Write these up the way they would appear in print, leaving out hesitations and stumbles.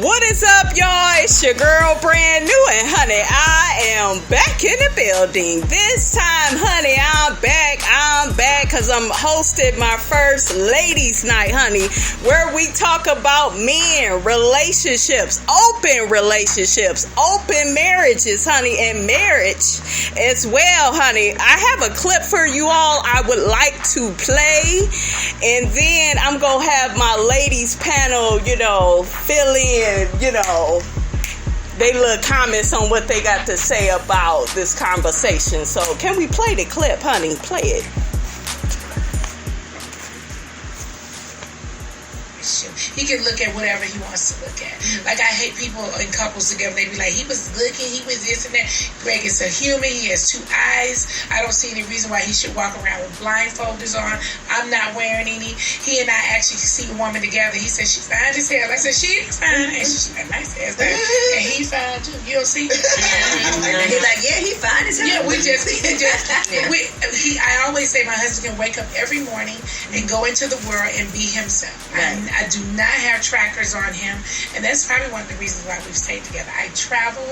What is up, y'all? It's your girl, Brand New, and honey, I am back in the building. This time, honey, I'm back because I'm hosting my first ladies' night, honey, where we talk about men, relationships, open marriages, honey, and marriage as well, honey. I have a clip for you all I would like to play, and then I'm going to have my ladies panel, fill in, they little comments on what they got to say about this conversation. So can we play the clip, honey? Play it. He can look at whatever he wants to look at. Like, I hate people in couples together. They be like, he was looking, he was this and that. Greg is a human. He has two eyes. I don't see any reason why he should walk around with blindfolders on. I'm not wearing any. He and I actually see a woman together. He said, she's fine as hell. I said, she is fine. And she's got nice ass there. And he fine too. You don't see? He's like, yeah, he fine as hell. Yeah, I always say my husband can wake up every morning and go into the world and be himself. Right. I do not have trackers on him, and that's probably one of the reasons why we've stayed together. I travel,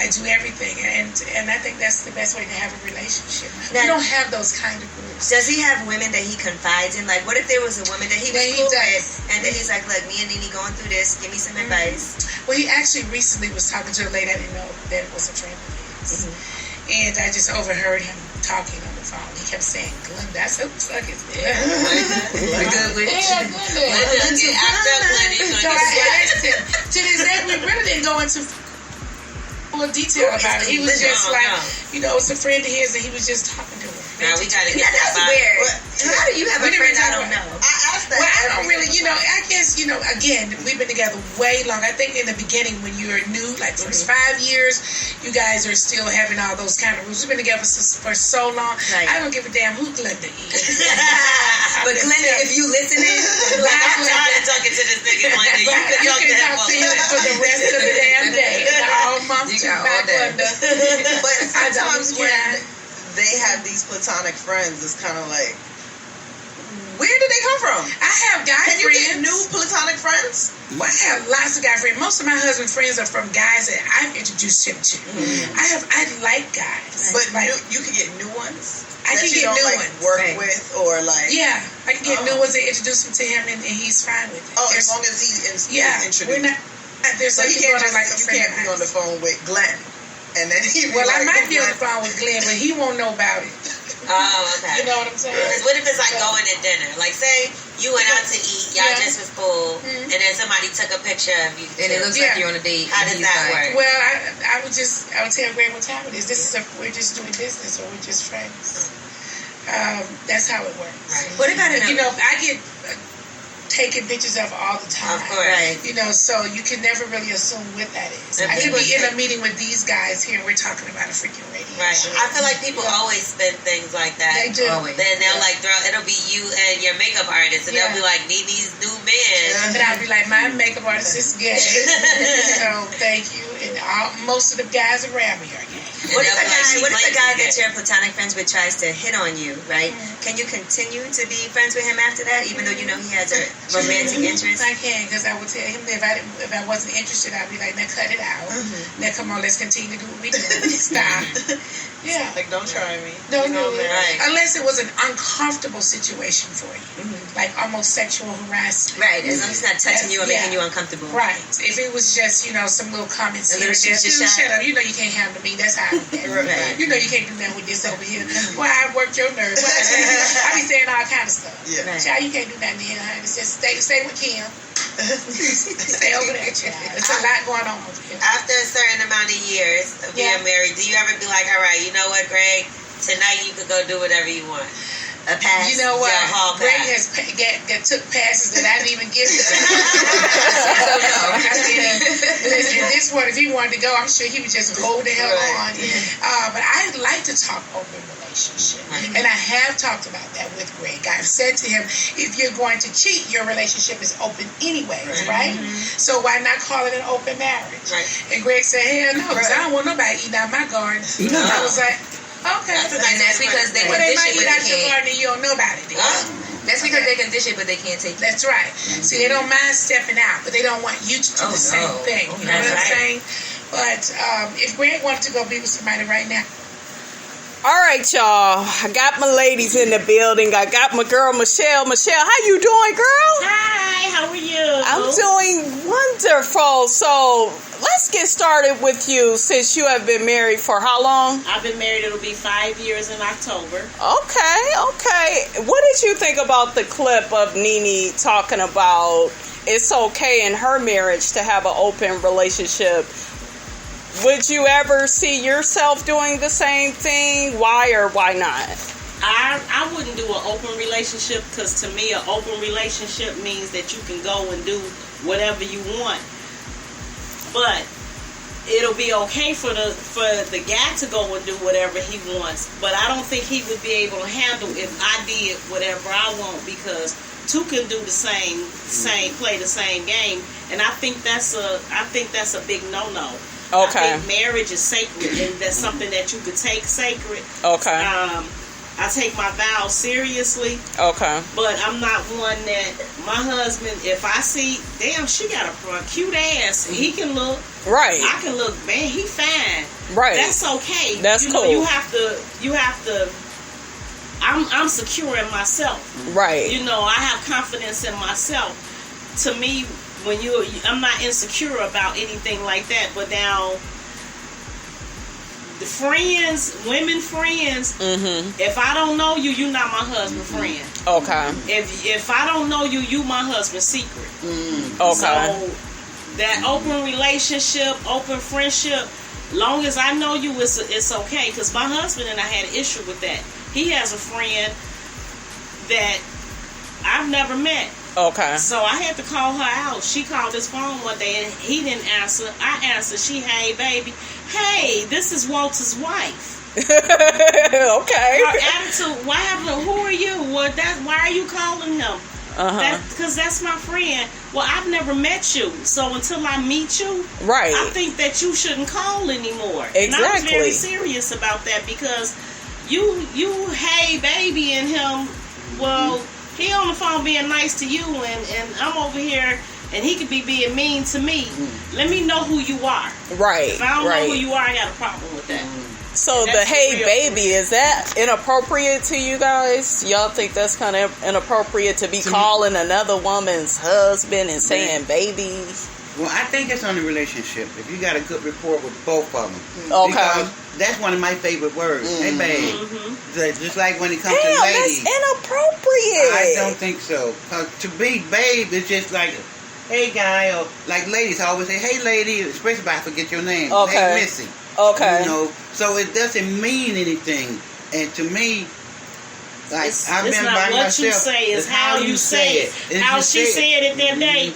I do everything, and I think that's the best way to have a relationship. Now, we don't have those kind of groups. Does he have women that he confides in? Like, what if there was a woman that he was cool with, and then he's like, look, me and Nene going through this, give me some advice? Well, he actually recently was talking to a lady. I didn't know that it was a friend of his. And I just overheard him talking on the phone. He kept saying, Glenda. I said, who the fuck is that? So I asked him. To this day, we really didn't go into full detail about it. He was just it's a friend of his, and he was just talking to her. Now we gotta get that's weird. How do you have a friend I don't know? I asked that. Well, I don't really, I guess, again, we've been together way long. I think in the beginning when you're new, like first 5 years, you guys are still having all those kind of rules. We've been together for so long. Right. I don't give a damn who Glenda is. But Glenda, if you listening, I'm tired of talking to this nigga Glenda. You can talk to him for the rest of the damn day. All month to back Glenda. But sometimes when they have these platonic friends, it's kind of like, where did they come from? I have guy friends. Can you get new platonic friends? Well, I have lots of guy friends. Most of my husband's friends are from guys that I've introduced him to. I like guys. But you can get new ones? I can get new ones. Work with or like... Yeah, I can get new ones and introduce him to him, and he's fine with it. Oh, as long as he is introduced. We're not... There's so you can't be on the phone with Glenn. And then I might be on the phone with Glenn, but he won't know about it. Oh, okay. You know what I'm saying? What if it's like going to dinner? Like, say you went out to eat, y'all just was full, and then somebody took a picture of you, and it looks like you're on a date. How does that work? Well, I would tell Greg what time it is. We're just doing business, or we're just friends. That's how it works. Right. What about I get taking pictures of all the time. Of course. Right. So you can never really assume what that is. I could be in a meeting with these guys here, and we're talking about a freaking radio show. I feel like people always spin things like that. They do. Always. Then they'll it'll be you and your makeup artist, and they'll be like, Nene's new man. And I'll be like, my makeup artist is gay. So thank you. And most of the guys around me are gay. What if a guy that you're platonic friends with tries to hit on you, right? Can you continue to be friends with him after that, even though you know he has a romantic interest? I can, because I would tell him that if I wasn't interested, I'd be like, now cut it out. Now come on, let's continue to do what we do. Stop. Yeah. Like, don't try me. Don't do it. Right. Unless it was an uncomfortable situation for you. Like almost sexual harassment. Right. As long as it's not touching you or making you uncomfortable. Right. If it was just, some little comments here and there. Shut up. You can't handle me. That's how I do that. Right. You can't do that with this over here. Well, I worked your nerves. I be saying all kind of stuff. Yeah. Right. Child, you can't do nothing here, honey. Just stay with Kim. Stay over there, child. There's a lot going on over here. After a certain amount of years of being married, do you ever be like, all right, you know what, Greg? Tonight you could go do whatever you want. A pass. You know what? Greg has took passes that I didn't even give him. Listen, this one, if he wanted to go, I'm sure he would just go the hell on. But I'd like to talk open relationship. And I have talked about that with Greg. I've said to him, if you're going to cheat, your relationship is open anyways, right? So why not call it an open marriage? Right. And Greg said, hell no, because I don't want nobody eating out my garden. I was like, okay. And that's because they might eat out your garden and you don't know about it. That's because they can dish it, but they can't take it. That's right. See, they don't mind stepping out, but they don't want you to do the same thing. You know what I'm saying? But if Grant wanted to go be with somebody right now. All right, y'all. I got my ladies in the building. I got my girl, Michelle. Michelle, how you doing, girl? Hi, how are you? I'm doing wonderful. So let's get started with you since you have been married for how long? I've been married, it'll be 5 years in October. Okay. What did you think about the clip of Nene talking about it's okay in her marriage to have an open relationship? Would you ever see yourself doing the same thing? Why or why not? I wouldn't do an open relationship because to me an open relationship means that you can go and do whatever you want. But it'll be okay for the guy to go and do whatever he wants. But I don't think he would be able to handle if I did whatever I want, because two can do the same play the same game, and I think that's a big no-no. Okay. I think marriage is sacred, and that's something that you could take sacred. Okay. I take my vows seriously. Okay. But I'm not one that my husband, if I see, damn, she got a cute ass, he can look. Right. I can look, man, he fine. Right. That's okay. That's cool. You have to. I'm secure in myself. Right. I have confidence in myself. To me, I'm not insecure about anything like that. But now, the women friends, if I don't know you, you're not my husband friend. Okay. If I don't know you, you my husband's secret. Okay. So that open relationship, open friendship, long as I know you, it's okay. Because my husband and I had an issue with that. He has a friend that I've never met. Okay. So I had to call her out. She called his phone one day and he didn't answer. I answered. Hey, baby. Hey, this is Walter's wife. Okay. Her attitude. Why happened? Who are you? Why are you calling him? Because that's my friend. Well, I've never met you. So until I meet you, right, I think that you shouldn't call anymore. Exactly. And I was very serious about that because you hey, baby, and him, well, he on the phone being nice to you, and I'm over here, and he could be being mean to me. Let me know who you are. Right. If I don't know who you are, I got a problem with that. So the hey baby, is that inappropriate to you guys? Y'all think that's kind of inappropriate to be calling another woman's husband and saying baby? Well, I think it's on the relationship. If you got a good rapport with both of them. Okay. Because that's one of my favorite words. Hey, babe. Just like when it comes to Damn, ladies. that's inappropriate. I don't think so. To be babe is just like, hey, guy. Or like ladies, I always say, hey, lady. Especially if I forget your name. Okay. Hey, Missy. Okay. So it doesn't mean anything. And to me, like, I've it's been not by what myself. you say, it's how you say it. How she said it that day.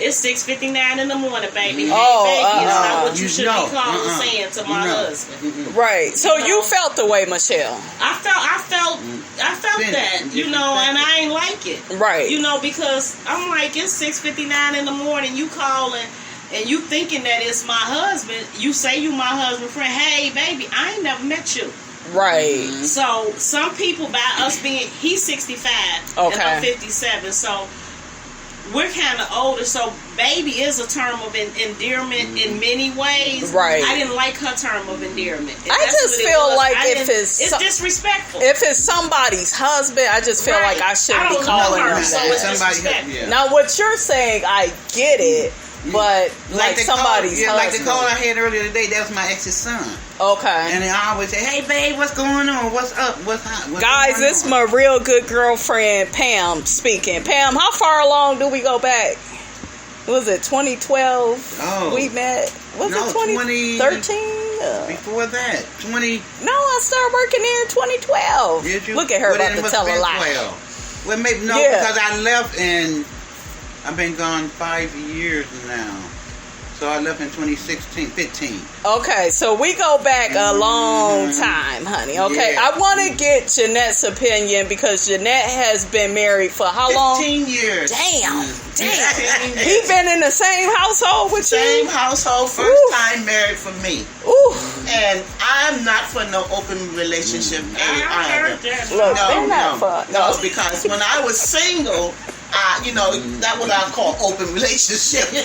It's 6:59 in the morning, baby. Hey, baby, it's not what you should be calling saying to my husband. Right. So you felt the way, Michelle. I felt that, and I ain't like it. Right. Because I'm like, it's 6:59 in the morning. You calling and you thinking that it's my husband. You say you my husband friend. Hey, baby, I ain't never met you. Right. So some people, by us being, he's 65 and I'm 57, so we're kind of older, so baby is a term of endearment in many ways. Right. I didn't like her term of endearment. I just feel like it's disrespectful. If it's somebody's husband, I just feel like I shouldn't be calling her so that. it's disrespectful. Now, what you're saying, I get it, but like somebody's husband. Like the call I had earlier today, that was my ex's son. Okay. And I always say, hey, babe, what's going on? What's up? What's hot? Guys, this is my real good girlfriend, Pam, speaking. Pam, how far along do we go back? Was it 2012? Oh. We met? Was it 2013? Before that. No, I started working there in 2012. Did you? Look at her about to tell a lie. 12. Well, maybe, because I left and I've been gone 5 years now. So I left in 15. Okay, so we go back a long time, honey. Okay, Yeah. I want to get Jeanette's opinion because Jeanette has been married for how long? 15 years. Damn. 15 years. He been in the same household with Same you? household, first Ooh. time married for me. Ooh. And I'm not for no open relationship. I heard that. Look, they're not fun. No, because when I was single, that what I call open relationship. Okay,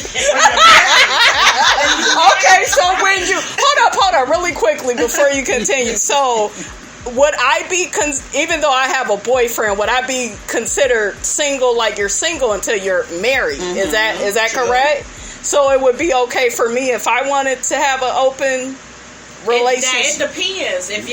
so when you hold up, really quickly before you continue. So, would I be even though I have a boyfriend, would I be considered single? Like you're single until you're married? Is that correct? So it would be okay for me if I wanted to have an open relationship. It depends. If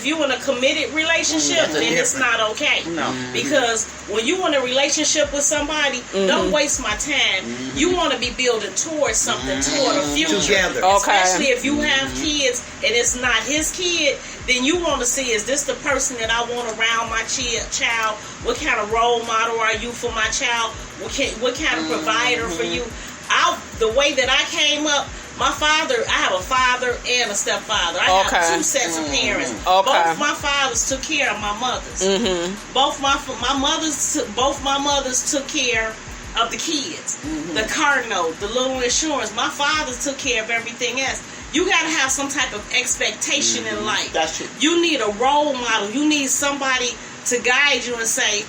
you in a committed relationship, then it's not okay. No. Because when you in a relationship with somebody, don't waste my time. You want to be building towards something, toward a future. Together. Okay. Especially if you have kids and it's not his kid, then you want to see, is this the person that I want around my child? What kind of role model are you for my child? What kind of provider for you? The way that I came up, I have a father and a stepfather. I have two sets of parents. Both my fathers took care of my mothers. Both my mothers took care of the kids, the car note, the little insurance. My father took care of everything else. You got to have some type of expectation in life. That's true. You need a role model. You need somebody to guide you and say,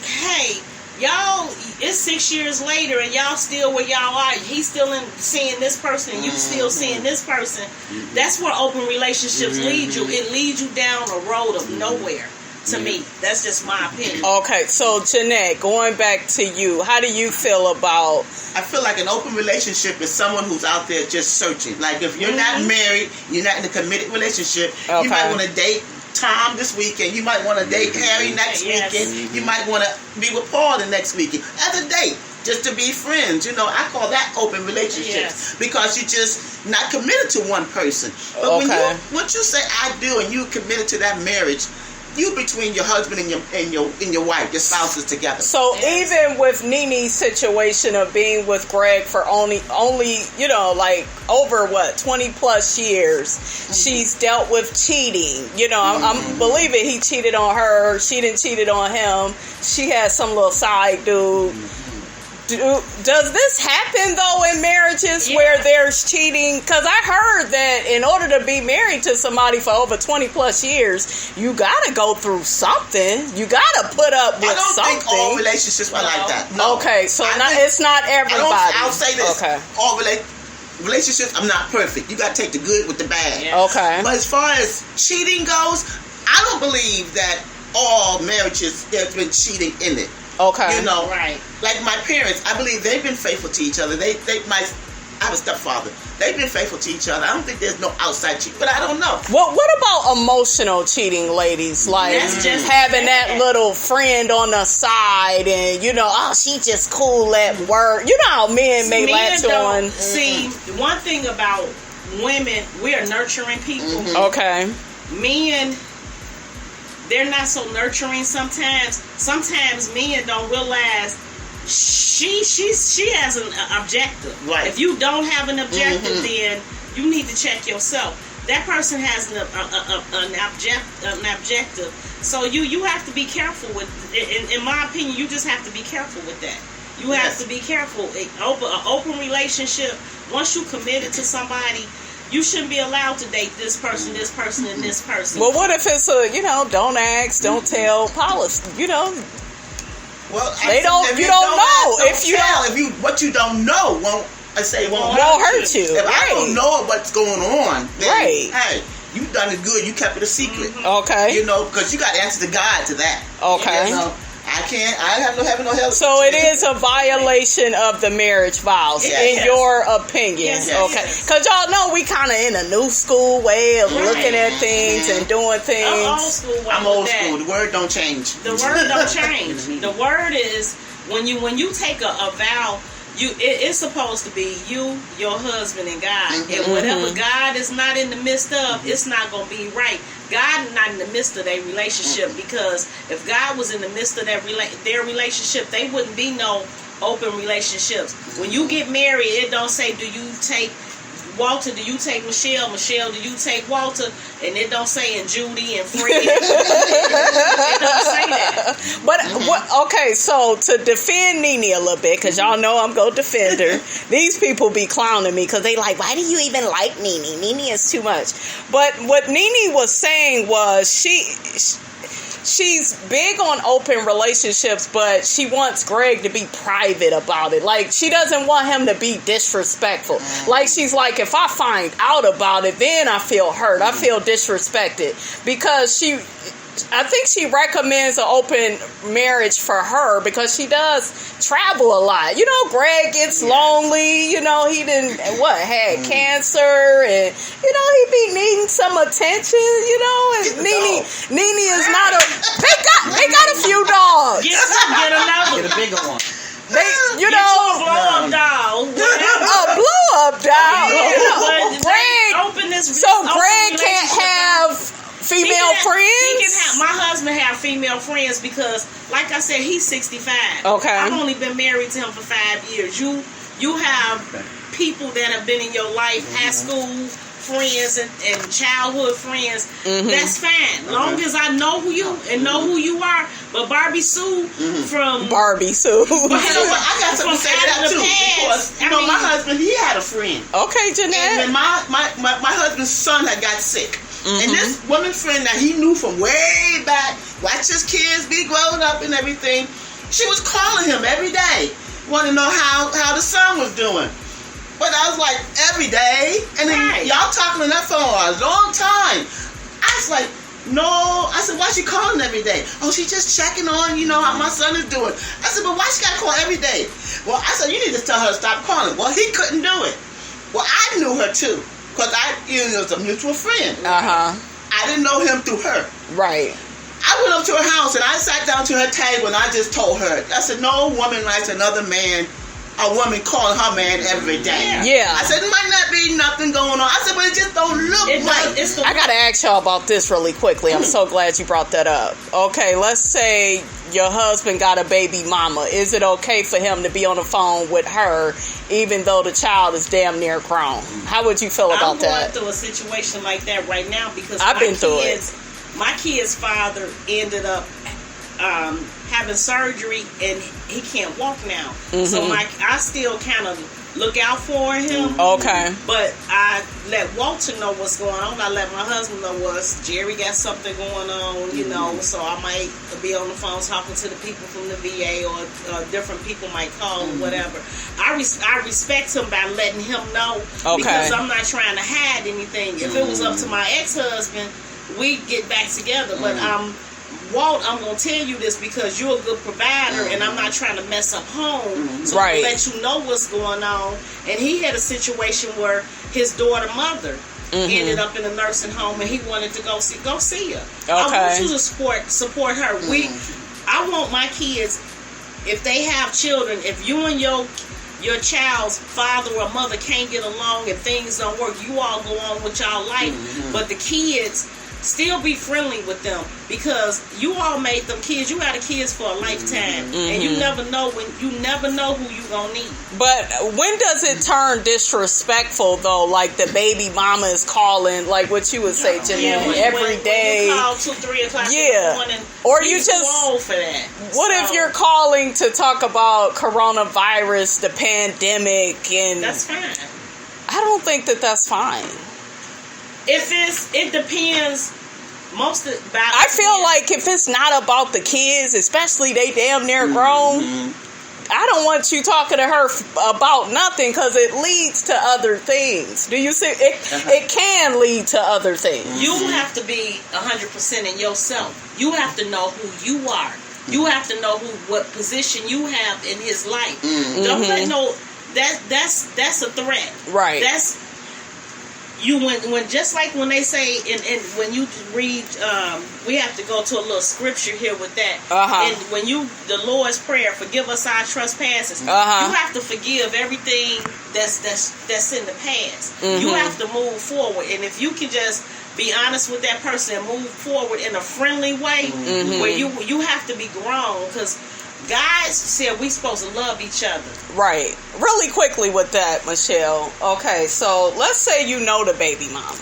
hey, y'all, it's 6 years later and y'all still where y'all are. He's still seeing this person and you still seeing this person. That's where open relationships lead you. It leads you down a road of nowhere. To me, that's just my opinion. Okay, so Jeanette, going back to you, how do you feel about? I feel like an open relationship is someone who's out there just searching. Like if you're not married, you're not in a committed relationship, you might want to date Tom this weekend. You might want to date Harry next weekend. You might want to be with Paul the next weekend. As a date, just to be friends. I call that open relationships because you're just not committed to one person. But once you say I do and you committed to that marriage, you between your husband and your wife, your spouses together. So even with Nene's situation of being with Greg for only like over 20 plus years, she's dealt with cheating. I'm believing he cheated on her. She didn't cheated on him. She has some little side dude. Does this happen though in marriages where there's cheating? Because I heard that in order to be married to somebody for over 20 plus years, you gotta go through something. You gotta put up with something. I don't think all relationships are like that. No. Okay, so it's not everybody. I'll say this. Okay. All relationships are not perfect. You gotta take the good with the bad. Yeah. Okay. But as far as cheating goes, I don't believe that all marriages there's been cheating in it. Okay. Right. Like my parents, I believe they've been faithful to each other. I have a stepfather. They've been faithful to each other. I don't think there's no outside cheating, but I don't know. What about emotional cheating, ladies? Like just having that little friend on the side and, she just cool at work. You know how men may latch on. See, one thing about women, we are nurturing people. Okay. Men, they're not so nurturing sometimes. Sometimes men don't realize she has an objective. Right. If you don't have an objective, then you need to check yourself. That person has an objective. So you have to be careful with. In my opinion, you just have to be careful with that. You have to be careful. An open relationship. Once you committed to somebody, you shouldn't be allowed to date this person, and this person. Well, what if it's don't ask, don't tell policy? Well, you don't know. What you don't know won't hurt you. If I don't know what's going on, then, hey, you done it good. You kept it a secret. Okay. Because you got to answer to God to that. Okay. I have no help. So it is a violation of the marriage vows, in your opinion. Yes. Okay. Because y'all know we kind of in a new school way of looking at things and doing things. I'm old school. The word don't change. The word don't change. The word is when you take a vow, it's supposed to be you, your husband, and God. And whatever God is not in the midst of, it's not going to be right. God is not in the midst of their relationship, because if God was in the midst of their relationship, they wouldn't be no open relationships. When you get married, it don't say, do you take Walter, do you take Michelle? Michelle, do you take Walter? And it don't say in Judy and Fred. It don't say that. But okay, so to defend Nene a little bit, because y'all know I'm gonna defend her. These people be clowning me because they like, why do you even like Nene? Nene is too much. But what Nene was saying was she's big on open relationships, but she wants Greg to be private about it. Like, she doesn't want him to be disrespectful. Like, she's like, if I find out about it, then I feel hurt. I feel disrespected. Because I think she recommends an open marriage for her because she does travel a lot. You know, Greg gets lonely. You know, he had cancer, and you know, he be needing some attention. You know, and Nene is not a. They got a few dogs. Get another. Get a bigger one. They, you know, a blow up doll. A blow up doll. Greg. So Greg can't have female friends? He can have, my husband have female friends because, like I said, he's 65. Okay. I've only been married to him for 5 years. You have people that have been in your life, high school friends and childhood friends. That's fine. Long as I know who you are. But Barbie Sue from Barbie Sue. But you know what? I got something to say to that too. Because my husband, he had a friend. Okay, Jeanette. And my husband's son had got sick. And this woman friend that he knew from way back, watch his kids be grown up and everything, she was calling him every day, wanting to know how the son was doing. But I was like, every day? And then y'all talking on that phone a long time. I was like, no. I said, why she calling every day? Oh, she just checking on, you know, how my son is doing. I said, but why she got to call every day? Well, I said, you need to tell her to stop calling. Well, he couldn't do it. Well, I knew her too. Because it was a mutual friend. I didn't know him through her. Right. I went up to her house and I sat down to her table and I just told her, I said, no woman likes another man, a woman calling her man every day. Yeah. I said, it might not be nothing going on. I said, but it just don't look right. I got to ask y'all about this really quickly. I'm so glad you brought that up. Okay, let's say your husband got a baby mama. Is it okay for him to be on the phone with her even though the child is damn near grown? How would you feel about that? I'm going through a situation like that right now because I've been through it. My kid's father ended up having surgery and he can't walk now. So I still kind of look out for him. Okay. But I let Walter know what's going on. I let my husband know Jerry got something going on, you know, so I might be on the phone talking to the people from the VA or different people might call or whatever. I respect him by letting him know because I'm not trying to hide anything. If it was up to my ex-husband, we'd get back together. But Walt, I'm going to tell you this because you're a good provider and I'm not trying to mess up home. So I'm going to let you know what's going on. And he had a situation where his daughter mother ended up in a nursing home and he wanted to go see her. I want you to support her. I want my kids, if they have children, if you and your child's father or mother can't get along and things don't work, you all go on with y'all life. But the kids, still be friendly with them because you all made them kids. You got kids for a lifetime, and you never know who you gonna need. But when does it turn disrespectful though? Like the baby mama is calling, like what you would say, Janelle, every day. When you call 2-3 o'clock in the morning, or you just for that. What if you're calling to talk about coronavirus, the pandemic, and that's fine. I don't think that's fine. It depends. I feel like if it's not about the kids, especially they damn near grown, I don't want you talking to her about nothing because it leads to other things. Do you see? It can lead to other things. You have to be 100% in yourself. You have to know who you are. You have to know what position you have in his life. Don't let that's a threat. Right. That's when just like when they say and when you read we have to go to a little scripture here with that. And when the Lord's Prayer, forgive us our trespasses, you have to forgive everything that's in the past. You have to move forward, and if you can just be honest with that person and move forward in a friendly way, where you have to be grown, because guys said we supposed to love each other. Right. Really quickly with that, Michelle. Okay, so let's say you know the baby mama,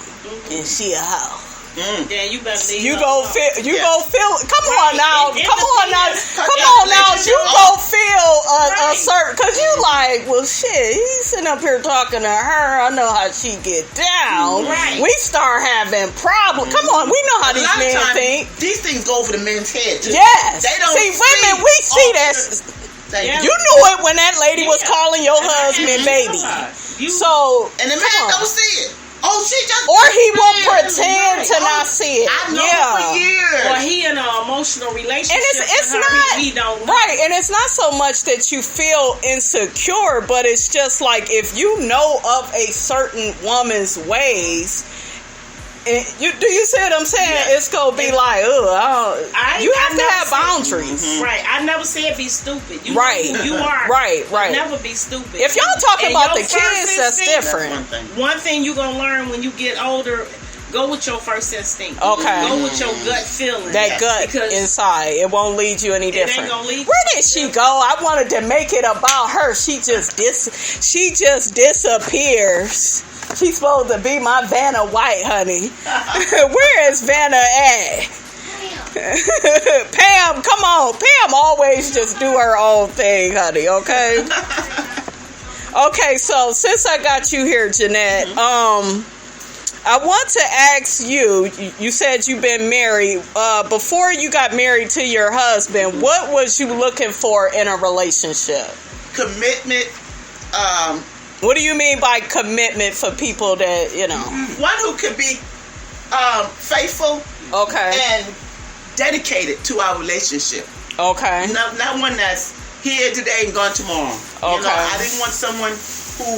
and she a hoe. Yeah, you better leave. You go feel. You go feel. Come Right. on now. It Come on now. depends. Come on now. You go feel a certain. Cause you like, well, shit. He's sitting up here talking to her. I know how she get down. Right. We start having problems. Come on. We know how these men think. These things go over the men's head too. Yes. They don't see women. We see that. Yeah. You knew it when that lady was calling your husband baby. So and the man don't see it. Oh, she just. Or he will pretend to not see it. I know for years. Or he in an emotional relationship. And it's not he don't know. right, and it's not so much that you feel insecure, but it's just like if you know of a certain woman's ways. And do you see what I'm saying? Yeah. It's gonna be like, you have to have boundaries. Right. I never said be stupid. You Right. You are. Right. Never be stupid. If y'all talking And about the your first kids, that's instinct- different. One thing you're gonna learn when you get older, go with your first instinct. Okay. Go with your gut feeling. That gut Because inside, it won't lead you any it ain't different. gonna lead Where did she go? I wanted to make it about her. She just disappears. She's supposed to be my Vanna White, honey. Where is Vanna at? Pam, come on. Pam always just do her own thing, honey, okay? Okay, so since I got you here, Jeanette, I want to ask you, you said you've been married. Before you got married to your husband, what was you looking for in a relationship? Commitment. What do you mean by commitment for people that, you know? One who could be faithful Okay. and dedicated to our relationship. Okay. Not one that's here today and gone tomorrow. Okay. You know, I didn't want someone who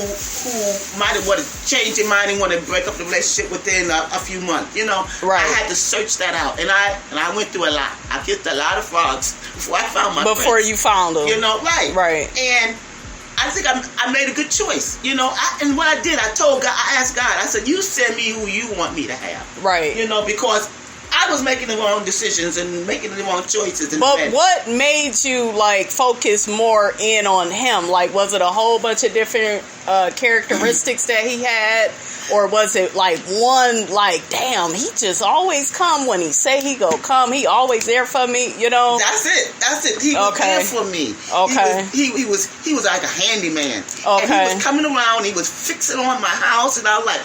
might have wanted to change their mind and want to break up the relationship within a few months. You know, Right. I had to search that out, and I went through a lot. I kissed a lot of frogs before I found my Before prince. you found them. You know, right. Right. And I think I made a good choice. You know, and what I did, I told God, I asked God, I said, you send me who you want me to have. Right. You know, because I was making the wrong decisions and making the wrong choices. But what made you like focus more in on him? Like, was it a whole bunch of different characteristics that he had, or was it like one? Like, damn, he just always come when he say he go come. He always there for me. You know. That's it. He was there for me. Okay. He was like a handyman. Okay. And he was coming around. He was fixing on my house, and I was like.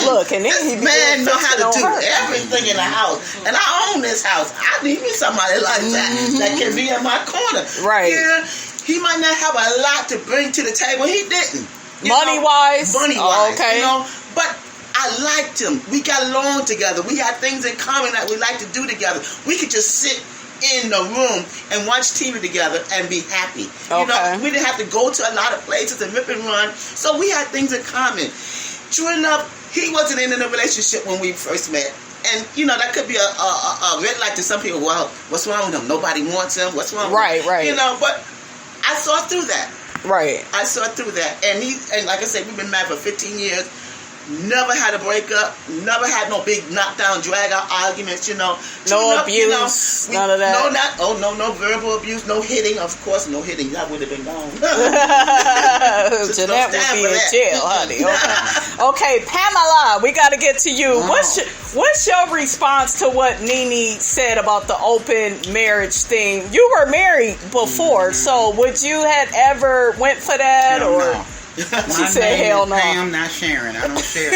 Look, and then this he man know how to do her. everything in the house, and I own this house. I need me somebody like that can be in my corner. Right. Yeah, he might not have a lot to bring to the table. He didn't. Money wise. Okay. You know, but I liked him. We got along together. We had things in common that we like to do together. We could just sit in the room and watch TV together and be happy. You know, we didn't have to go to a lot of places and rip and run. So we had things in common. True enough, he wasn't in a relationship when we first met. And, you know, that could be a red light to some people. Well, what's wrong with him? Nobody wants him. What's wrong with him? Right. You know, but I saw through that. Right. I saw through that. And like I said, we've been married for 15 years. Never had a breakup. Never had no big knockdown, drag out arguments. You know, no abuse. None of that. No verbal abuse. No hitting. Of course, no hitting. That would have been gone. Jeanette would be in jail, honey. Okay, Pamela, we got to get to you. What's your response to what Nene said about the open marriage thing? You were married before, so would you had ever went for that Hell or? No. She said, "Hell no." Pam, not Sharon. I don't share.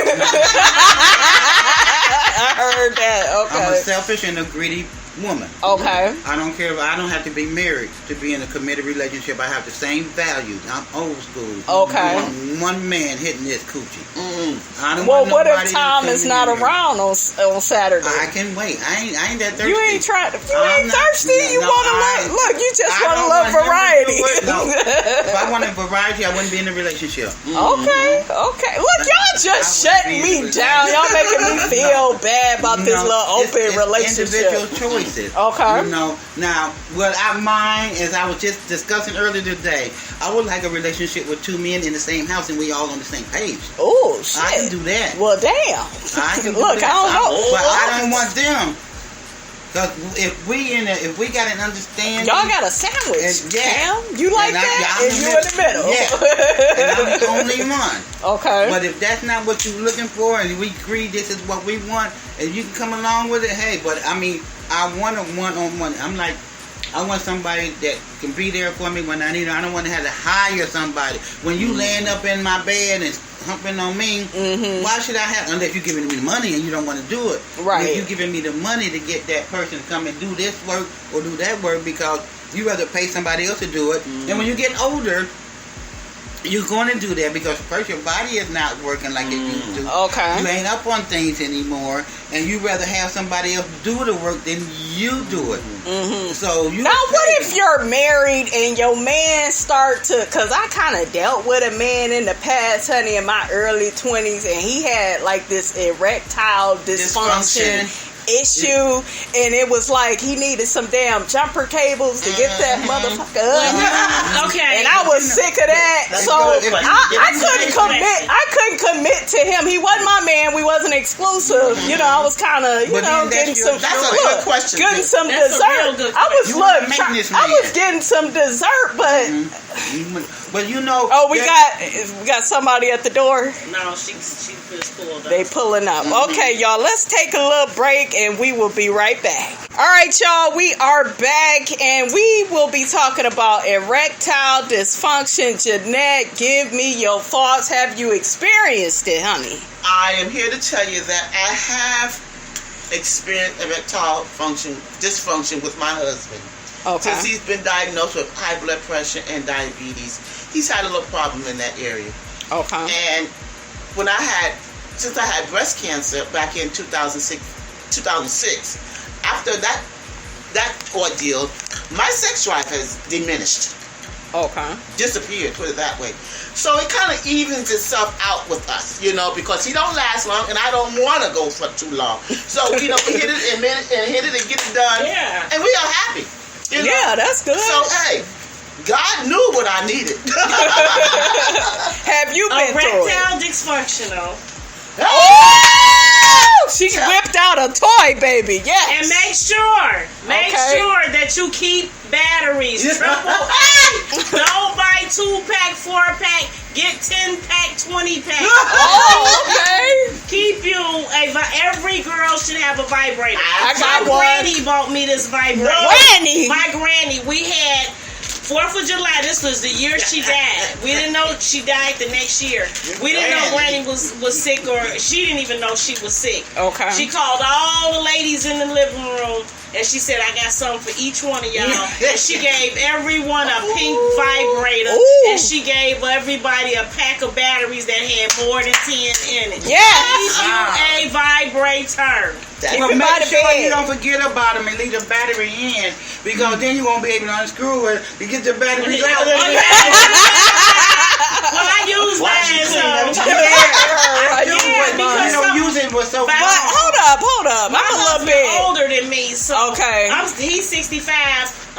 I heard that. Okay. I'm a selfish and a greedy woman. Okay. I don't care. I don't have to be married to be in a committed relationship. I have the same values. I'm old school. Okay. One man hitting this coochie. I don't well, want what if Tom is not around on Saturday? I can wait. I ain't that thirsty. You ain't trying. You ain't thirsty. You want to look. You just want to love variety. No. If I wanted variety, I wouldn't be in a relationship. Okay. Look, y'all just shutting me down. Y'all making me feel bad about this little open relationship. Individual choices. Okay. You know, now what I mind is I was just discussing earlier today. I would like a relationship with two men in the same house and we all on the same page. Oh shit! I can do that. Well, damn. I can look. do that. I don't know. But I don't want them Because if we got an understanding, y'all got a sandwich. Cam, you like that? And you in the middle. Yeah. And I'm the only one. Okay. But if that's not what you're looking for, and we agree this is what we want, and you can come along with it, hey. But I mean, I want a one-on-one. I'm like, I want somebody that can be there for me when I need it. I don't want to have to hire somebody. When you laying up in my bed and humping on me, why should I have, unless you're giving me the money and you don't want to do it. Right. If you're giving me the money to get that person to come and do this work or do that work because you rather pay somebody else to do it. And when you get older, you're going to do that because first your body is not working like it used to. Okay. You ain't up on things anymore, and you rather have somebody else do the work than you do it. So you now, what if you're married and your man start to? Because I kind of dealt with a man in the past, honey, in my early 20s, and he had like this erectile dysfunction issue, and it was like he needed some damn jumper cables to get that motherfucker up. Okay. And I was sick of that, so I couldn't commit. I couldn't commit to him. He wasn't my man. We wasn't exclusive. You know, I was kind of getting some. That's a good question. Getting some dessert. I was getting some dessert, but. But you know. Oh, we got somebody at the door. No, she just pulled up. They pulling up. Okay, y'all, let's take a little break and we will be right back. All right, y'all, we are back and we will be talking about erectile dysfunction. Jeanette, give me your thoughts. Have you experienced it, honey? I am here to tell you that I have experienced erectile dysfunction with my husband. Okay. Since he's been diagnosed with high blood pressure and diabetes, he's had a little problem in that area. Okay. And since I had breast cancer back in 2006, after that ordeal, my sex drive has diminished. Okay. Disappeared, put it that way. So it kind of evens itself out with us, because he don't last long and I don't want to go for too long. So, we hit it and hit it and get it done. Yeah. And we are happy. Yeah, that's good. So, hey, God knew what I needed. Have you been through it? Erectile dysfunctional. Oh! She whipped out a toy, baby. Yes. And make sure that you keep batteries. AAA. Don't buy 2-pack, 4-pack. Get 10-pack, 20-pack. Oh, okay. Keep you every girl should have a vibrator. I got My one. granny bought me this vibrator. Granny. My granny. We had 4th of July. This was the year she died. We didn't know she died the next year. We didn't know Granny was sick, or she didn't even know she was sick. Okay. She called all the ladies in the living room. And she said, I got something for each one of y'all. And she gave everyone a pink vibrator. Ooh. And she gave everybody a pack of batteries that had more than 10 in it. Yes. Keep you a vibrator. Well, make sure you don't forget about them and leave the battery in, because then you won't be able to unscrew it to get the batteries out. Well, I use mine, so. You don't use it with so. But hold up. My I'm a little husband bit older than me, so. Okay. He's 65.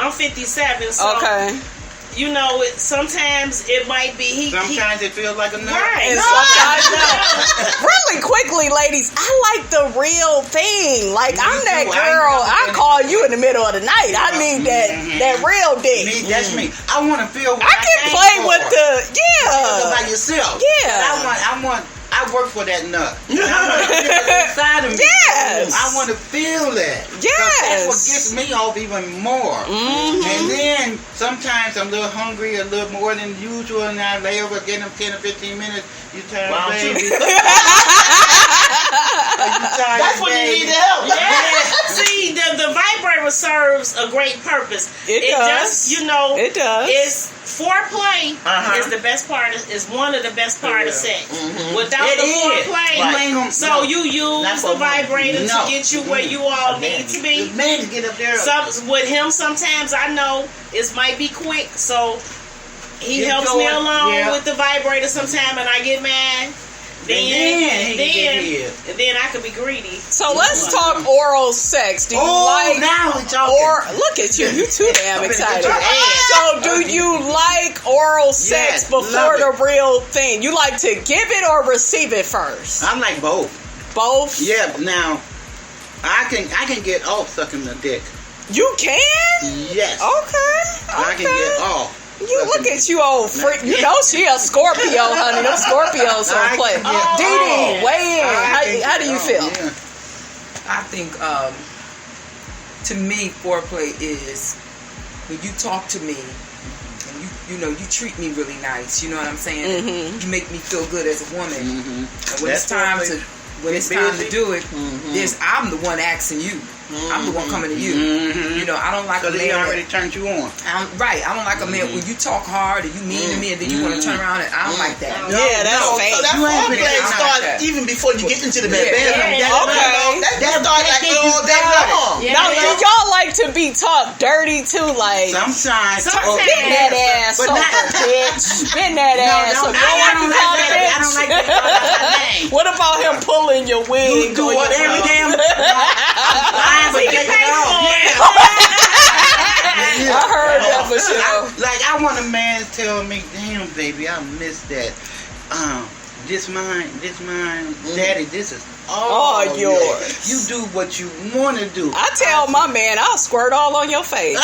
I'm 57. So. Okay. Sometimes it might be Sometimes it feels like a nut. Right. And sometimes really quickly, ladies, I like the real thing. Like, I'm that girl. I call you in the middle of the night. I need that real dick. That's me. I want to feel. I can play with the by yourself. Yeah. I work for that nut. I want to feel it inside of me. Yes. I want to feel that. Yes. That's what gets me off even more. And then sometimes I'm a little hungry, a little more than usual, and I lay over, get them 10 or 15 minutes. You tired, baby? That's when you need the help. Yeah. See, the vibrator serves a great purpose. It does. It does. It's foreplay is the best part. Is one of the best part of sex. Without the foreplay, so you use the vibrator to get you where you all need to be. The man get up there. With him, sometimes I know it might be quick, so he helps me along with the vibrator sometime, and I get mad. Then I could be greedy. So let's talk oral sex. Do you like? Now we're talking. Look at you. You too damn excited. So do you like oral sex before the real thing? You like to give it or receive it first? I like both. Both? Yeah. Now, I can get off sucking the dick. You can? Yes. Okay. I can get off. You look at you, old freak. You know she a Scorpio, honey. Them Scorpios don't play. Dee Dee, weigh in. How do you feel? Yeah. I think, to me, foreplay is when you talk to me and you treat me really nice. You know what I'm saying? Mm-hmm. You make me feel good as a woman. Mm-hmm. And when it's time to do it, I'm the one asking you. I'm the one coming to you. Mm-hmm. You know, I don't like a man. He already turned you on. I don't like a man when you talk hard and you mean to me and then you want to turn around and I don't like that. Yeah, that's fake. So that foreplay starts even before you get into the bed. That starts like all day long. Now, do y'all like to be talked dirty too? Like, Sometimes. bend that ass over, bitch. Bend that ass over. I don't like that. What about him pulling your wig? You do what every damn. I heard that for sure. I want a man to tell me, damn, baby, I miss that. This mine, daddy, this is all yours. You do what you want to do. I tell my man, I'll squirt all on your face.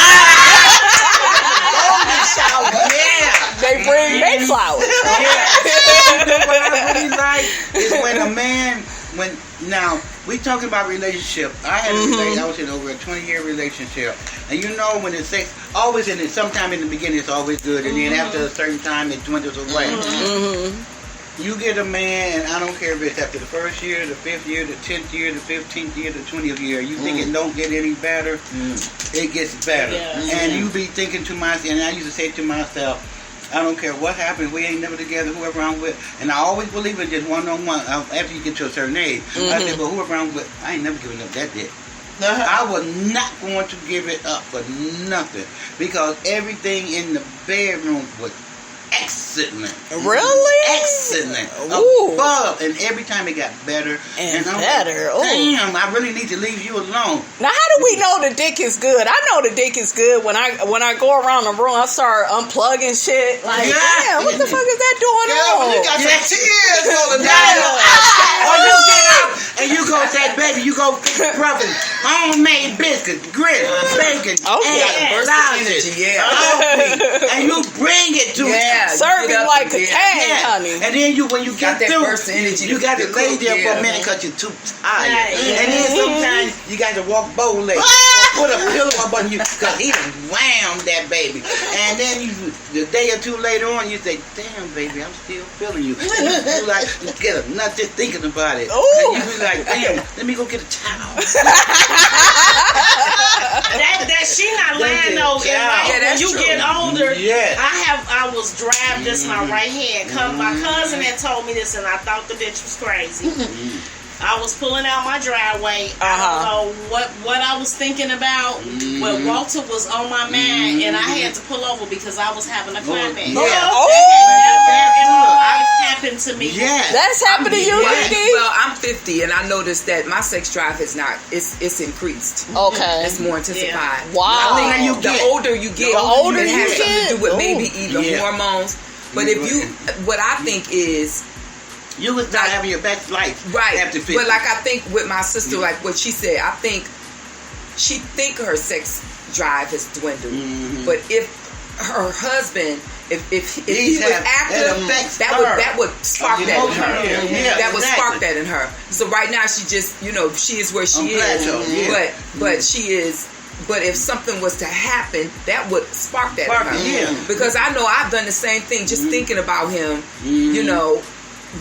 They bring Mayflowers. What I really like is when a man, now we talking about relationship. I had a relationship. I was in over a 20-year relationship, and you know when it's sex, always sometime in the beginning it's always good, and then after a certain time it dwindles away. You get a man, and I don't care if it's after the first year, the 5th year, the 10th year, the 15th year, the 20th year. You think it don't get any better? It gets better, and you be thinking to myself, and I used to say to myself, I don't care what happens, we ain't never together, whoever I'm with. And I always believe in just one-on-one after you get to a certain age. I said, but whoever I'm with, I ain't never giving up that dick. I was not going to give it up for nothing. Because everything in the bedroom was excellent. Really? Excellent. Ooh. Above. And every time it got better. And I'm better. Like, damn, I really need to leave you alone. Now, how do we know the dick is good? I know the dick is good when I go around the room. I start unplugging shit. Like, damn, what the fuck is that doing on? You got some tears rolling down. Or you get up and you go say, baby, you go get brothers, homemade biscuits, grits, bacon, eggs, sausage, and you bring it to me. Serve it like a king, honey. And then when you get through, you got to lay there for a minute because you're too tired. And then sometimes you got to walk bow legs or put a pillow up on you because he done whammed that baby. And then the day or two later on, you say, damn, baby, I'm still feeling you. And you like, get a nut just thinking about it. And you be like, damn, let me go get a towel. that she not lying though. When you get older, I was dragged this my right hand. My cousin had told me this, and I thought the bitch was crazy. I was pulling out my driveway. I don't know what I was thinking about, but Walter was on my mind, and I had to pull over because I was having a climax. Life happened to me. That's happened to you, Dee? Well, I'm 50, and I noticed that my sex drive is it's increased. Okay, it's more intensified. Wow. I think the older you get, it has something to do with maybe even hormones. But what I think is, you was not having your best life, after 50. But like I think with my sister, like what she said, I think she her sex drive has dwindled. But if her husband, if he was active, that would spark that in her. That would spark that in her. So right now she just, she is where she is. But she is. But if something was to happen, that would spark that in her. Because I know I've done the same thing, just thinking about him.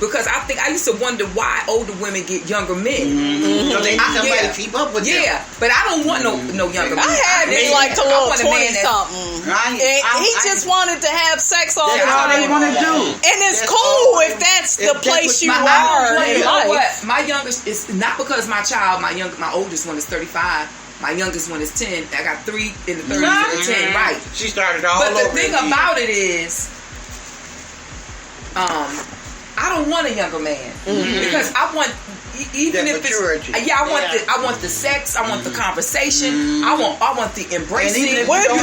Because I used to wonder why older women get younger men. So they need somebody to keep up with them. But I don't want no younger man. I had this like a little 20-something. He just wanted to have sex all the time. That's all they want to do. And it's cool if that's the place you are in life. My youngest is not because my oldest one is 35. My youngest one is 10. I got 3 in the 30s and the 10. Right. She started all over. But the thing again. about it is, I don't want a younger man because I want even if it's I want the sex, I want the conversation, I want the embracing. With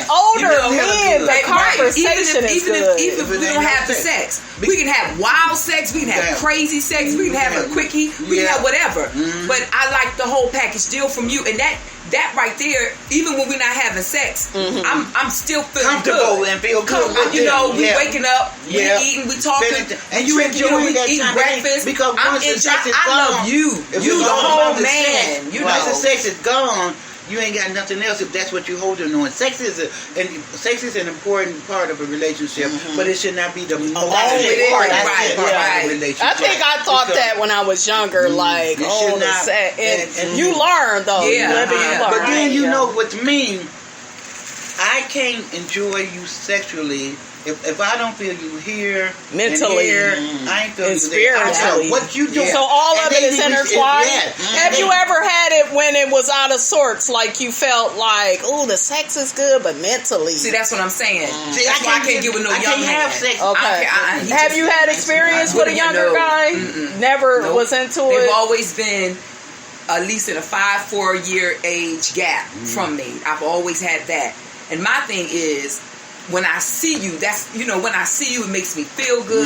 older men, the conversation is good. Even if we don't have the sex, we can have wild sex, we can have crazy sex. We can have a quickie. We can have whatever. But I like the whole package deal from you, and that right there, even when we're not having sex, I'm still feeling comfortable good. and feel good. You know, we waking up, we eating, we talking, and you enjoying that eating time breakfast. because once the sex is I gone, love you. You the whole man. You know, once the sex is gone, you ain't got nothing else if that's what you're holding on. Sex is an important part of a relationship, but it should not be the most important part of a relationship. I think I thought that when I was younger, like, the sex. And you learn, though. You live and you learn. But then you know what to mean. I can't enjoy you sexually if I don't feel you here, mentally, I ain't feel and you spiritually. What you doing? So all of it is intertwined. Have you ever had it when it was out of sorts? Like you felt like, oh, the sex is good, but mentally. See, that's what I'm saying. See, that's why I can't get with no young man. Have sex. Okay. Have you had experience with a younger guy? Never was into it. They've always been at least in a 5-4 year age gap from me. I've always had that. And my thing is, when I see you, when I see you, it makes me feel good.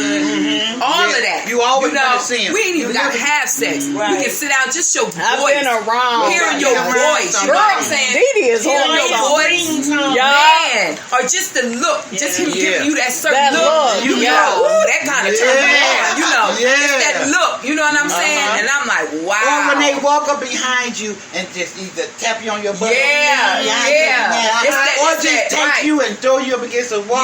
All of that. You always want to see him. We ain't even got to have sex. We can sit down, just your voice. I've been around. Hearing your voice. You know what I'm saying? Dee is hearing your voice. Man. Or just the look. Just him giving you that certain look. You know, that kind of turn on. You know, it's that look. You know what I'm saying? And I'm like, wow. Or when they walk up behind you and just either tap you on your butt. Or just take you and throw you up against the wall.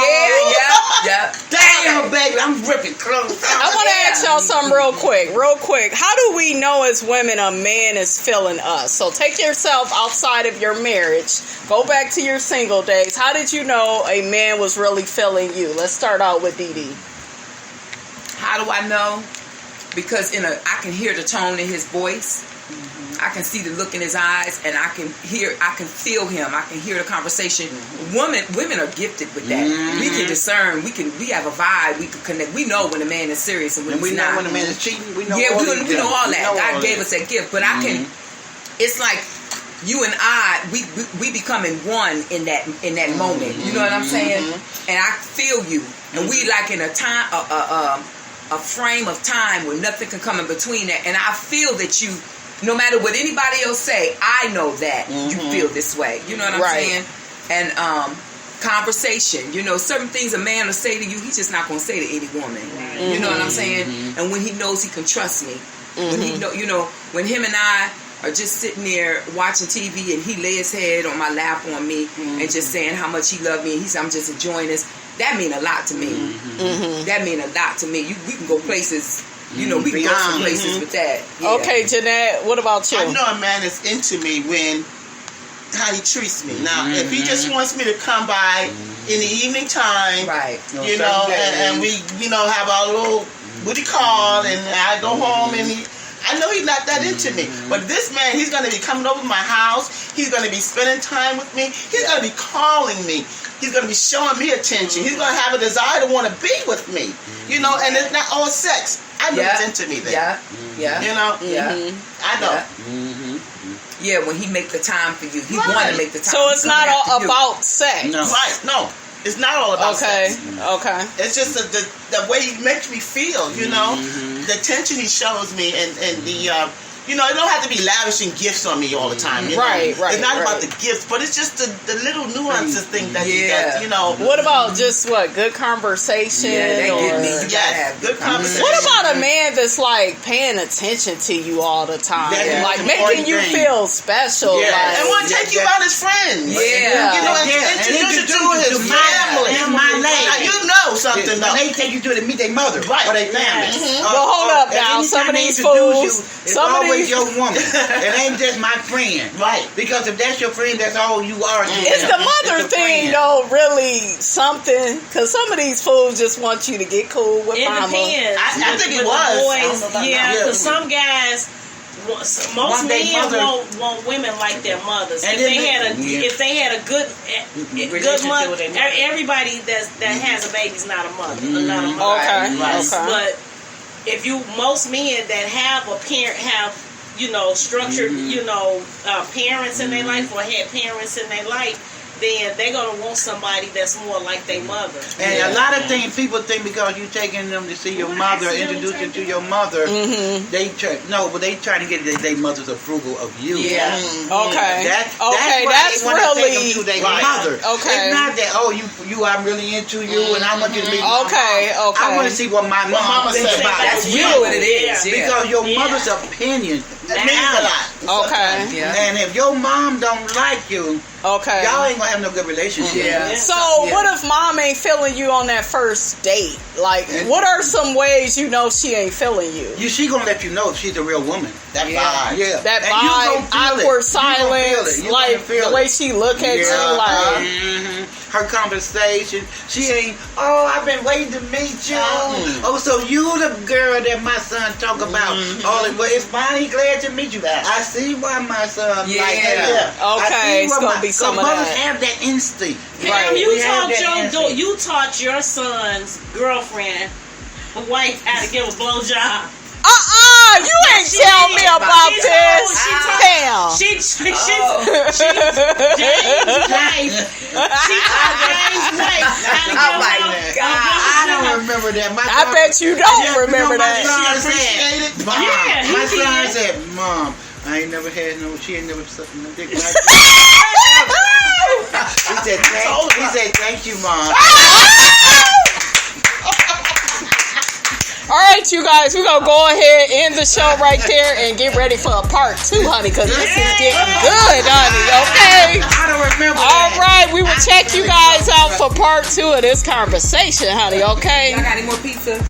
Damn, baby, I'm ripping clothes. I want to ask y'all something real quick. How do we know as women a man is feeling us? So take yourself outside of your marriage. Go back to your single days. How did you know a man was really feeling you? Let's start out with Dee Dee. How do I know? Because I can hear the tone in his voice. I can see the look in his eyes, and I can feel him. I can hear the conversation. Women are gifted with that. We can discern. We have a vibe. We can connect. We know when a man is serious and when he's not. Know when a man is cheating. We know. We know all that. God gave us that gift, but I can. It's like you and I. We becoming one in that moment. You know what I'm saying? And I feel you, and we like in a time a frame of time where nothing can come in between that, and I feel that you. No matter what anybody else say, I know that you feel this way. You know what I'm saying? And conversation. You know, certain things a man will say to you, he's just not going to say to any woman. You know what I'm saying? And when he knows he can trust me. When he when him and I are just sitting there watching TV and he lay his head on my lap on me and just saying how much he loved me and I'm just enjoying this, that mean a lot to me. That mean a lot to me. We can go places. You know, we can go some places with that. Yeah. Okay, Jeanette, what about you? I know a man is into me when how he treats me. Now, if he just wants me to come by in the evening time, you know, and we, have our little booty call, and I go home, and I know he's not that into me. But this man, he's going to be coming over to my house. He's going to be spending time with me. He's going to be calling me. He's going to be showing me attention. He's going to have a desire to want to be with me. You know, and it's not all sex. I know it's into me then. You know? I know. Yeah, when he make the time for you. He want to make the time. So it's not all about sex. No. Right, no. It's not all about sex. Okay. It's just the way he makes me feel, you know? The attention he shows me and the... it don't have to be lavishing gifts on me all the time. You know? Right. It's not about the gifts, but it's just the little nuances thing that you get, What about just good conversation? Good conversation. What about a man that's like paying attention to you all the time? Like making you feel special. Yeah. And want to take you out as friends. Introduce you to his family. My lady. Now, you know something though. They take you to meet their mother or their family. Well, hold up now. Some of these fools. With your woman. It ain't just my friend. Right. Because if that's your friend, that's all you are. It's the mother thing, though, really something. Because some of these fools just want you to get cool with mama. Depends. I think it was. Because some guys, most men want women like their mothers. And if they had a good mother, everybody that has a baby is not a mother. Not a mother. Okay. But if most men that have a parent have, structured, parents in their life or had parents in their life, then they're gonna want somebody that's more like their mother. And a lot of things people think because you taking them to see your mother, introduce them to your mother, they trying to get their mother's approval of you. Yeah. Okay. That's really take them to their mother. Okay. It's not that I'm really into you and I want you to be my okay. mom. I want to see what my mama thinks about That's you. really what it is. Yeah. Because your mother's opinion means a lot. Okay. Yeah. And if your mom don't like you, Okay. y'all ain't gonna have no good relationship. Yeah. So what if mom ain't feeling you on that first date? Like, what are some ways you know she ain't feeling you? She gonna let you know if she's a real woman. That vibe. Yeah. That And you vibe, gonna feel awkward it. You gonna silence, feel it. You like gonna feel the way it. she look at you, like. Her conversation, she ain't, I've been waiting to meet you. So you the girl that my son talk about. Well, it's fine, glad to meet you. I see why my son like that. Okay, it's gonna be some of mothers that. have that instinct. Pam, Right. you taught your son's girlfriend, wife, how to give a blowjob. You ain't tell me about this. Pam. She James' wife. She taught James' wife how to Oh my give God. I don't remember that. I bet you don't remember that. My son said, Mom. Yeah, he My son did. said, Mom, I ain't never had she ain't never sucked no dick like He said, thank you, Mom. All right, you guys, we're going to go ahead and end the show right there and get ready for a part 2, honey, because this is getting good, honey, okay? I don't remember All right, we will check you guys out for part 2 of this conversation, honey, okay? Y'all got any more pizza?